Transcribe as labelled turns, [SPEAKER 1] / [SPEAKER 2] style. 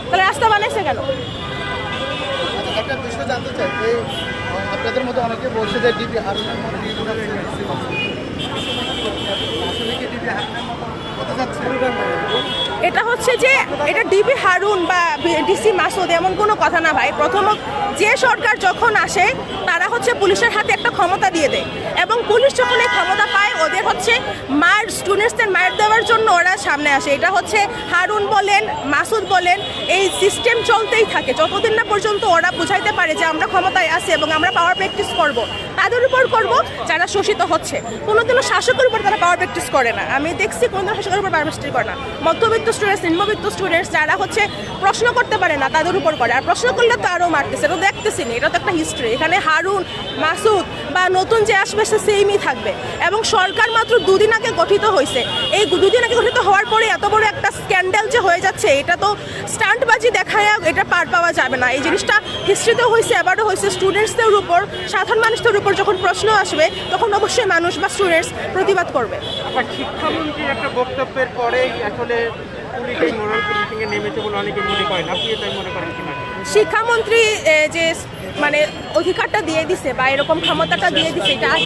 [SPEAKER 1] তাহলে রাস্তা বানাইছে কেন?
[SPEAKER 2] একটা বিষয় জানতে চাই, এই আপনাদের মধ্যে অনেকে বলছে যে ডিবি হারুনের মতো আসলে কি ডিবি হারুনের মতো হতে যাচ্ছে?
[SPEAKER 1] এটা হচ্ছে যে এটা ডিবি হারুন বা ডিসি মাসুদ এমন কোনো কথা না ভাই। প্রথমত যে সরকার যখন আসে তারা হচ্ছে পুলিশের হাতে একটা ক্ষমতা দিয়ে দেয়, এবং পুলিশ যখন এই ক্ষমতা পায় ওদের হচ্ছে স্টুডেন্টসদের মার দেওয়ার জন্য ওরা সামনে আসে। এটা হচ্ছে হারুন বলেন, মাসুদ বলেন, এই সিস্টেম চলতেই থাকে যতদিন না পর্যন্ত ওরা বুঝাইতে পারে যে আমরা ক্ষমতায় আছি এবং আমরা পাওয়ার প্র্যাকটিস করব। তাদের উপর করব যারা শোষিত হচ্ছে। কোনোদিনও শাসকের উপর তারা পাওয়ার প্র্যাকটিস করে না। আমি দেখছি কোনোদিনও শাসকের উপর পাওয়ার প্র্যাকটিস করে না। মধ্যবিত্ত স্টুডেন্টস, নিম্নবিত্ত স্টুডেন্টস যারা হচ্ছে প্রশ্ন করতে পারে না তাদের উপর করে, আর প্রশ্ন করলে তো আরও মারতেছে। এটা দেখতেছি না, এটা তো একটা হিস্ট্রি। এখানে হারুন, মাসুদ বা নতুন যে আসবে সে সেমই থাকবে। এবং সরকার মাত্র দুদিন আগে গঠিত হয়েছে। এই দুদিন আগে গঠিত হওয়ার পরে এত বড় একটা স্ক্যান্ডাল যে হয়ে যাচ্ছে, এটা তো স্টান্টবাজি দেখায় এটা পার পাওয়া যাবে না। এই জিনিসটা হিস্ট্রিতেও হয়েছে, এবারও হয়েছে। স্টুডেন্টসদের উপর, সাধারণ মানুষদের উপর যখন প্রশ্ন আসবে তখন অবশ্যই মানুষ বা স্টুডেন্টস প্রতিবাদ করবে।
[SPEAKER 3] আবার শিক্ষামন্ত্রীর একটা বক্তব্যের পরেই আসলে পুলিশ এই মোরাল পুলিশিংয়ে নেমেছে বলে অনেকে মনে করেন, আপনি তাই মনে করেন কিনা?
[SPEAKER 1] শিক্ষামন্ত্রী যে মানে অধিকারটা দিয়ে দিছে বা এরকম ক্ষমতাটা দিয়ে দিছে, এটা